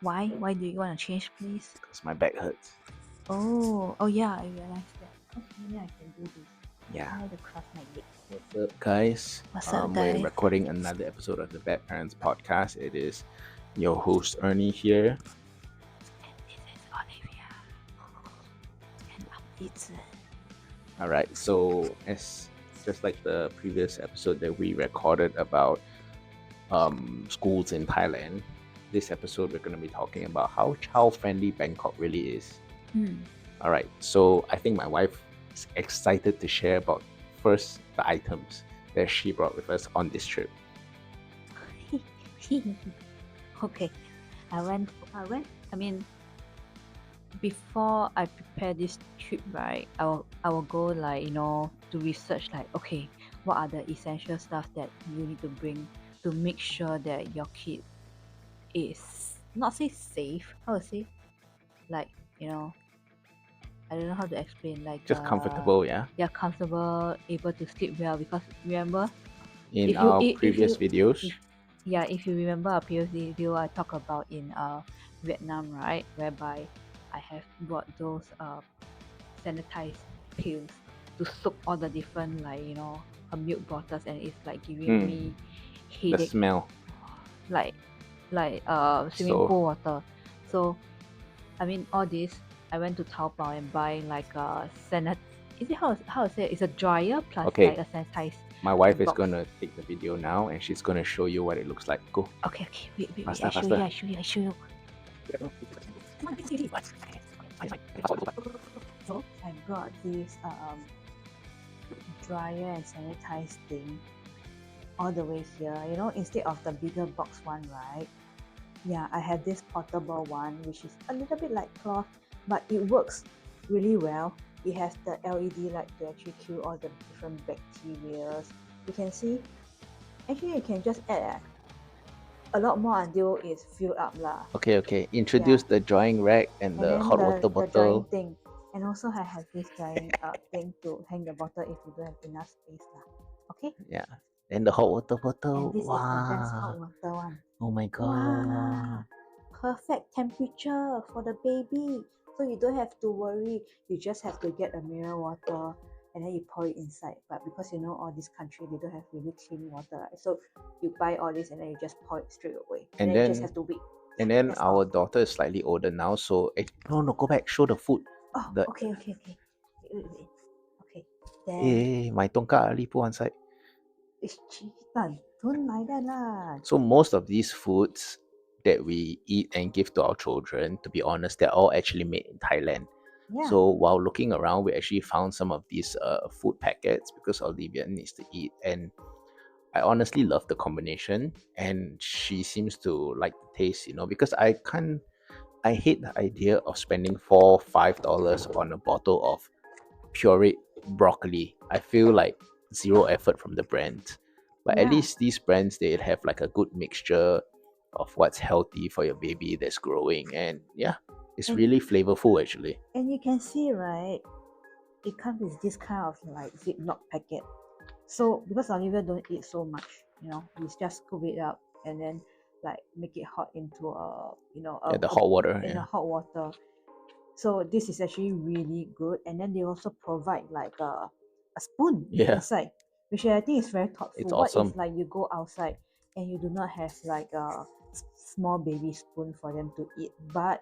Why? Why do you want to change, please? because my back hurts. Oh yeah, I realized that. Okay, maybe I can do this. Yeah. I like to cross my leg. What's up, guys? What's up, We're guys? recording another episode of the Bad Parents Podcast. It is your host Ernie here. And this is Olivia. And I'm Ethan. All right, so as just like the previous episode that we recorded about schools in Thailand, this episode we're going to be talking about how child-friendly Bangkok really is. All right, so I think my wife is excited to share about first the items that she brought with us on this trip. Okay, I mean, before I prepare this trip, right, I will go like, to research like, okay, what are the essential stuff that you need to bring to make sure that your kid is not say safe, how to say, like, I don't know how to explain, like Just comfortable, yeah. they're comfortable, able to sleep well, because remember, In if you our if previous you videos, if yeah, if you remember our previous video, I talk about in Vietnam, right, whereby I have brought those sanitized pills to soak all the different, like, milk bottles, and it's like giving me the headache, smell. like swimming So pool water. So I mean, all this, I went to Taobao and buy like a is it how to say it? It's a dryer plus like okay, a sanitized my wife is box. gonna take the video now and she's gonna show you what it looks like. Go Okay, wait, faster, I show you, faster. I show you. So I brought this dryer and sanitized thing all the way here. Instead of the bigger box one, right? Yeah, I have this portable one, which is a little bit like cloth, but it works really well. It has the LED light to actually kill all the different bacteria. You can see, actually you can just add a lot more until it's filled up lah. Okay. Introduce the drying rack and And the then hot water the drying bottle. thing, and also I have this drying thing to hang the bottle if you don't have enough space lah. Okay, Yeah. And the hot water and bottle. this is the best hot Wow. water one. Oh my Wow, god. perfect temperature for the baby, so you don't have to worry. You just have to get a mineral water and then you pour it inside. But because all this country, they don't have really clean water, right? So you buy all this and then you just pour it straight away, and then you just have to wait. And then That's our all. daughter is slightly older now, so no, go back, show the food. Oh, The okay. Wait. Okay, then my tongkat ali put one side. it's cheaper. Don't like that lah. So most of these foods that we eat and give to our children, to be honest, they're all actually made in Thailand. Yeah. So while looking around, we actually found some of these food packets because Olivia needs to eat, and I honestly love the combination, and she seems to like the taste, because I hate the idea of spending $4-5 on a bottle of pureed broccoli. I feel like zero effort from the brand. But at Yeah. least these brands, they have like a good mixture of what's healthy for your baby that's growing, and yeah, it's And really flavorful actually. and you can see, right, it comes with this kind of like Ziploc packet. So because Olivia don't eat so much, we just scoop it up and then like make it hot into Yeah, the hot water. in a Yeah, hot water. So this is actually really good. And then they also provide like a spoon yeah, inside, which I think is very it's thoughtful. What if awesome. like you go outside and you do not have like a small baby spoon for them to eat, but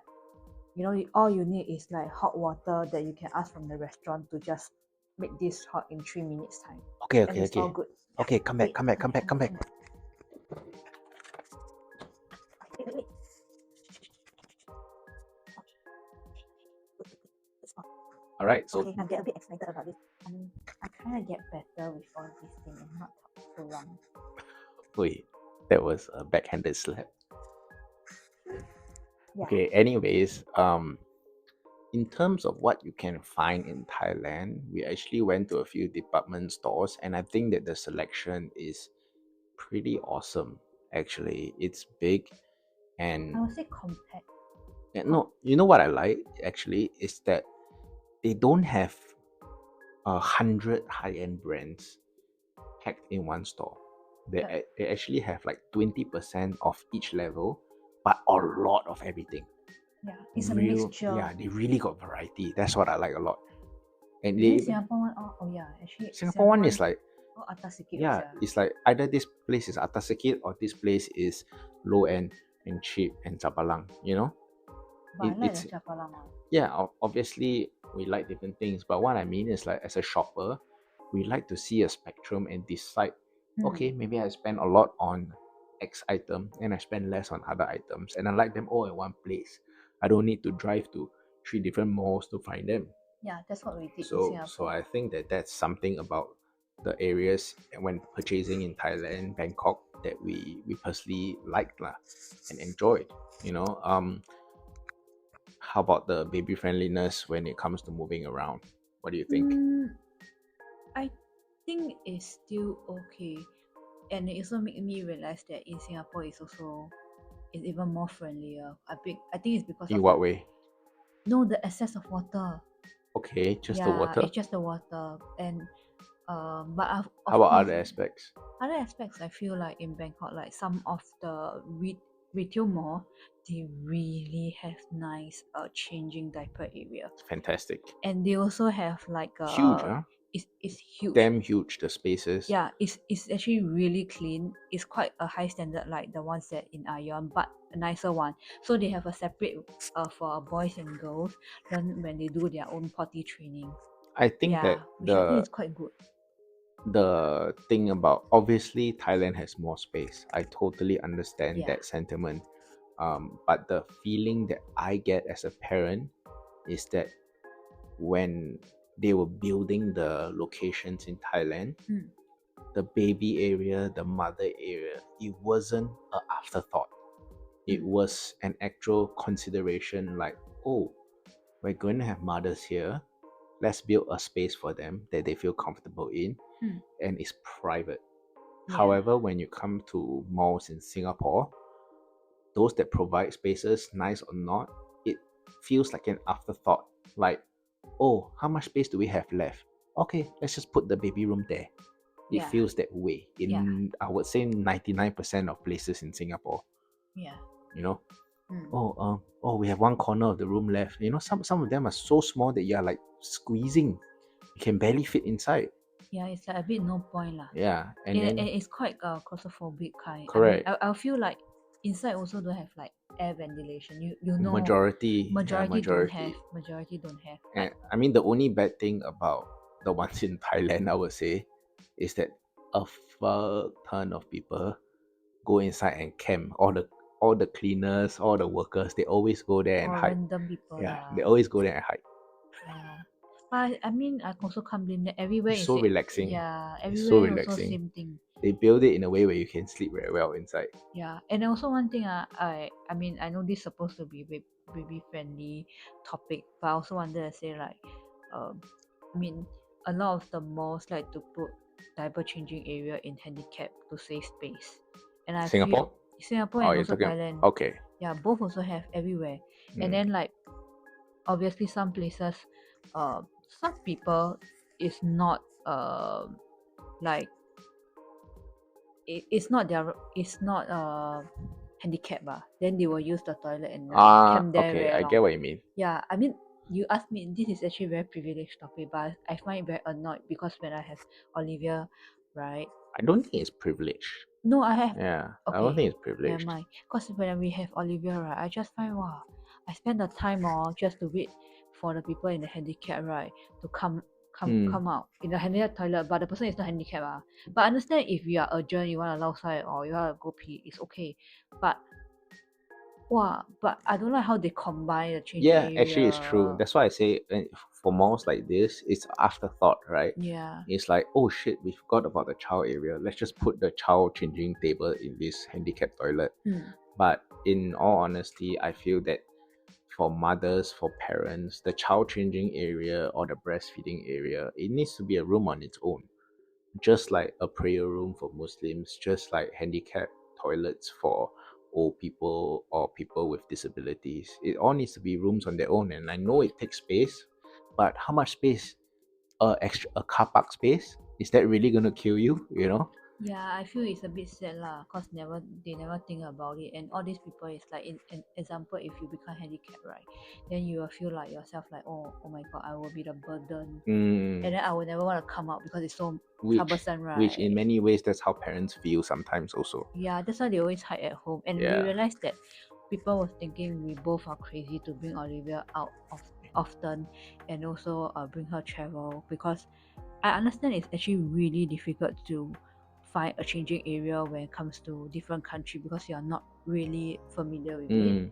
all you need is like hot water that you can ask from the restaurant to just make this hot in 3 minutes time, Okay, and it's all good. okay. Come back, Wait, come back, come back, come back. wait. All right, so Okay, I get a bit excited about this. I kind of get better with all this thing and not talk so long. wait, that was a backhanded slap. Yeah. Okay, anyways, in terms of what you can find in Thailand, we actually went to a few department stores, and I think that the selection is pretty awesome. Actually, it's big, and I would say compact. no, you know what I like actually is that they don't have 100 high-end brands packed in one store. They actually have like 20% of each level but a lot of everything. Yeah, it's a mixture. Yeah, they really got variety. That's what I like a lot. And they Then even Singapore one, oh yeah, actually Singapore Singapore one is one, like, oh atas sikit yeah, sia. it's like either this place is atas sikit or this place is low end and cheap and chapalang, you know? But I like It's the chapalang one. yeah, obviously we like different things, but what I mean is like as a shopper, we like to see a spectrum and decide, okay, maybe I spend a lot on X item and I spend less on other items, and I like them all in one place. I don't need to drive to three different malls to find them. Yeah, that's what we did in So Singapore. I think that that's something about the areas when purchasing in Thailand, Bangkok, that we personally liked lah and enjoyed. You know, how about the baby friendliness when it comes to moving around? What do you think? Mm, I think it's still okay. And it also made me realize that in Singapore it's even more friendlier. I think it's because In of the what way? no the excess of water. Okay, just the Yeah, water. it's just the water. And but How of about course other aspects? other aspects I feel like in Bangkok, like some of the retail mall, they really have nice changing diaper area. Fantastic. And they also have like Huge, huh? it's huge. Damn huge, the spaces. Yeah, it's actually really clean. It's quite a high standard like the ones that in Ion, but a nicer one. So they have a separate for boys and girls learn when they do their own potty training. I think that Yeah, which I think is quite good. the thing about, obviously Thailand has more space. I totally understand Yeah. that sentiment. But the feeling that I get as a parent is that when they were building the locations in Thailand, Mm. the baby area, the mother area, it wasn't an afterthought. It Mm. was an actual consideration like, oh, we're going to have mothers here. Let's build a space for them that they feel comfortable in Mm. and it's private. Yeah. However, when you come to malls in Singapore, those that provide spaces, nice or not, it feels like an afterthought. Like, oh, how much space do we have left? Okay, let's just put the baby room there. It Yeah. feels that way Yeah. in, I would say, 99% of places in Singapore. Yeah. You know, Mm. oh, we have one corner of the room left. You know, some of them are so small that you're like squeezing. You can barely fit inside. Yeah, it's like a bit no point lah. Yeah, and then It's quite claustrophobic kind. I mean, correct. I feel like inside also don't have like air ventilation. You know, Majority, yeah, majority don't have. And I mean, the only bad thing about the ones in Thailand, I would say, is that a fuck ton of people go inside and camp. All the cleaners, all the workers, they always go there and Or hide. random people Yeah, they lah. always go there and hide. Yeah. But I mean, I also can't blame that. Everywhere It's is so it. relaxing. Yeah, It's so everywhere also relaxing. same thing. They build it in a way where you can sleep very well inside. Yeah, and also one thing I mean I know this supposed to be baby friendly topic, but I also wanted to say like, um, I mean a lot of the malls like to put diaper changing area in handicap to save space, and I feel Singapore? Singapore Oh, and you're also talking. Thailand, Okay. yeah, both also have everywhere, and Mm. then like obviously some places, some people is not like it's not handicap then they will use the toilet and like Ah, camp there okay. very I long. get what you mean. Yeah, I mean you ask me this is actually very privileged topic, but I find it very annoyed because when I have Olivia, right? I don't think it's privileged. No, I have Yeah, I don't okay, think it's never privileged. mind. Because when we have Olivia, right, I just find wow, I spend the time just to wait for the people in the handicap, right, to Hmm. come out in the handicap toilet, but the person is not handicapped. But I understand if you are urgent, you want to outside or you want to go pee, it's okay. But wow, but I don't like how they combine the changing Yeah, actually, it's true. area. That's why I say for malls like this, it's afterthought, right? Yeah. It's like, oh shit, we forgot about the child area. Let's just put the child changing table in this handicapped toilet. Mm. But in all honesty, I feel that for mothers, for parents, the child changing area or the breastfeeding area, it needs to be a room on its own, just like a prayer room for Muslims, just like handicapped toilets for old people or people with disabilities. It all needs to be rooms on their own. And I know it takes space, but how much space? Extra a car park space? Is that really gonna kill you? You know? Yeah, I feel it's a bit sad lah, cause they never think about it, and all these people is like in an example, if you become handicapped, right, then you will feel like yourself like, oh my god, I will be the burden, and Mm, then I will never want to come out because it's so which troublesome, which in right? many ways that's how parents feel sometimes also. Yeah, that's why they always hide at home, and we Yeah. realized that people were thinking we both are crazy to bring Olivia out of often, and also bring her travel because I understand it's actually really difficult to find a changing area when it comes to different country because you're not really familiar with it. Mm,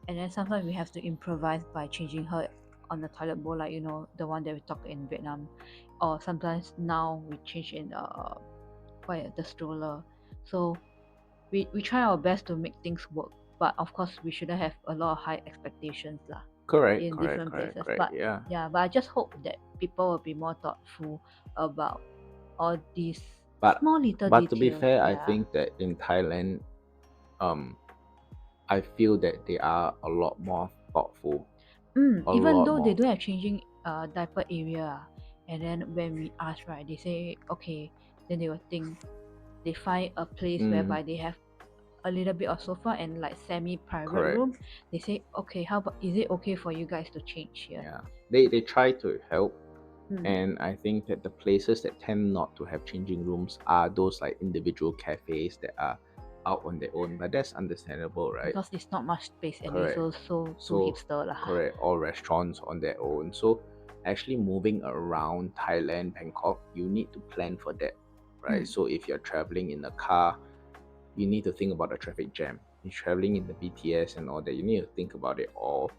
And then sometimes we have to improvise by changing her on the toilet bowl, like the one that we talked in Vietnam. Or sometimes now we change in the stroller. So we try our best to make things work. But of course we shouldn't have a lot of high expectations lah correct, in correct, different correct, places. correct. But Yeah. yeah, but I just hope that people will be more thoughtful about all these But small little but to be details. fair, I Yeah. think that in Thailand, um, I feel that they are a lot more thoughtful, a Even lot though they more. don't have changing diaper area, and then when we ask, right, they say okay, then they will think they find a place Mm, whereby they have a little bit of sofa and like semi private correct. room. They say okay, how about, is it okay for you guys to change here? Yeah. They try to help, Mm, and I think that the places that tend not to have changing rooms are those like individual cafes that are out on their own. But that's understandable, right? because there's not much space and it's Correct. so too So hipster lah. correct, all restaurants on their own. So actually moving around Thailand, Bangkok, you need to plan for that, right? Mm, So if you're traveling in a car, you need to think about the traffic jam. You're traveling in the BTS and all that, you need to think about it all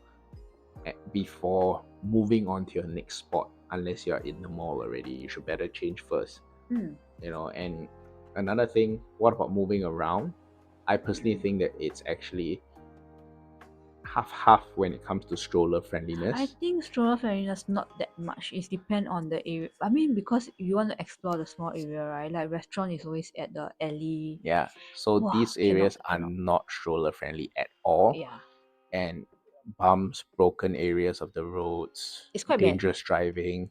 before moving on to your next spot. Unless you're in the mall already, you should better change first, mm. And another thing, what about moving around? I personally think that it's actually half half when it comes to stroller I friendliness. think stroller friendliness not that much. It depend on the area. I mean, because you want to explore the small area, right? Like restaurant is always at the alley. Yeah, so Wow, these cannot, areas are cannot. not stroller friendly at all, Yeah, and bumps, broken areas of the roads, it's quite bad. dangerous driving.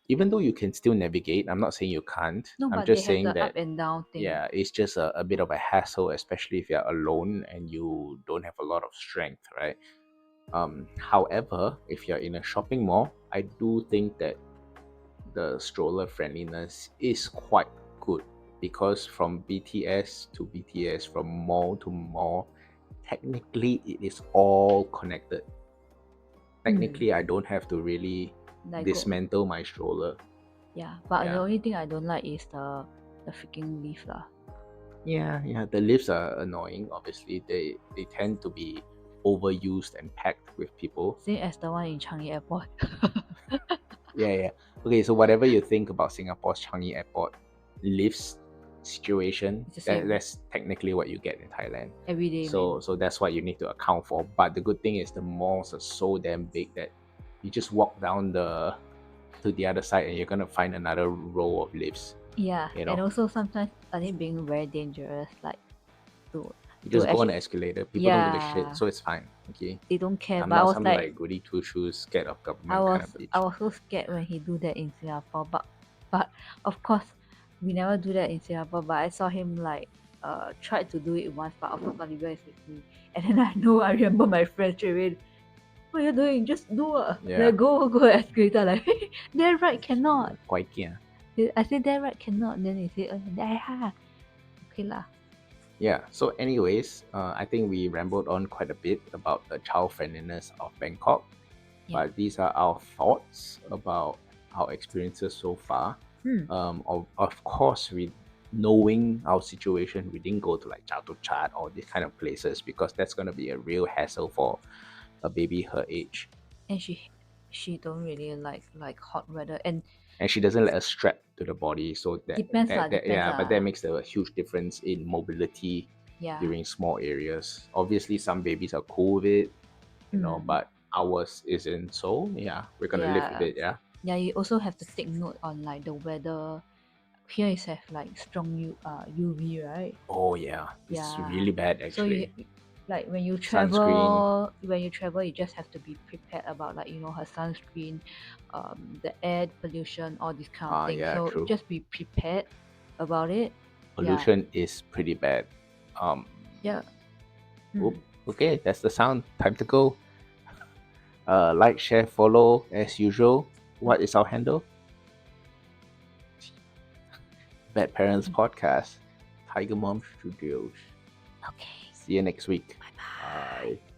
Even though you can still navigate, I'm not saying you can't. No, I'm but they just have saying the up that and down thing. yeah, it's just a bit of a hassle, especially if you're alone and you don't have a lot of strength, right? However, if you're in a shopping mall, I do think that the stroller friendliness is quite good because from BTS to BTS, from mall to mall, technically it is all connected. Mm, Technically, I don't have to really like go. dismantle my stroller. Yeah, but the Yeah. only thing I don't like is the freaking lift lah. Yeah, yeah. The lifts are annoying. Obviously, they tend to be overused and packed with people. Same as the one in Changi Airport. Yeah, yeah. Okay, so whatever you think about Singapore's Changi Airport lifts situation, It's the that, same that's technically what you get in Thailand. every day, man. So that's what you need to account for. But the good thing is the malls are so damn big that you just walk down the to the other side and you're gonna find another row of lifts. Yeah, You and know, also sometimes I think being very dangerous, like to you to just go on the actually, escalator. People don't give a shit, yeah, so it's fine. Okay, they don't care. I'm But I not was some like, like goody two shoes, scared of I government kind was of I bitch. was so scared when he do that in Singapore. But of course, we never do that in Singapore. But I saw him like tried to do it once. But of course, Olivia is with me, and then I remember my friend straight away. What are you doing? Just do Yeah, like go escalator like that right cannot. quite yeah. I said that right cannot. Then he said, ha. Okay lah. Yeah. So, anyways, I think we rambled on quite a bit about the child friendliness of Bangkok, Yeah. but these are our thoughts about our experiences so far. Hmm. Of course, we knowing our situation, we didn't go to like Chat or these kind of places because that's gonna be a real hassle for a baby her age, And she don't really like hot weather, and and she doesn't let us strap to the body, so that depends yeah, but that lah. makes a huge difference in mobility Yeah. during small areas. Obviously, some babies are cool with it, Hmm. but ours isn't. So yeah, we're gonna live with Yeah. it. Yeah. Yeah, you also have to take note on like the weather. Here is have like strong UV, right? Oh yeah, it's Yeah. really bad So you actually. like Sunscreen. when you travel you just have to be prepared about like her sunscreen, the air pollution, all this kind of Ah thing. yeah, So true. just be prepared. about it. Yeah. Pollution is pretty bad. Um, Yeah. oop, Mm. okay, that's the sound. Time to go. Like, share, follow as usual. What is our handle? Bad Parents Podcast, Tiger Mom Studios. Okay. See you next week. Bye bye. Bye.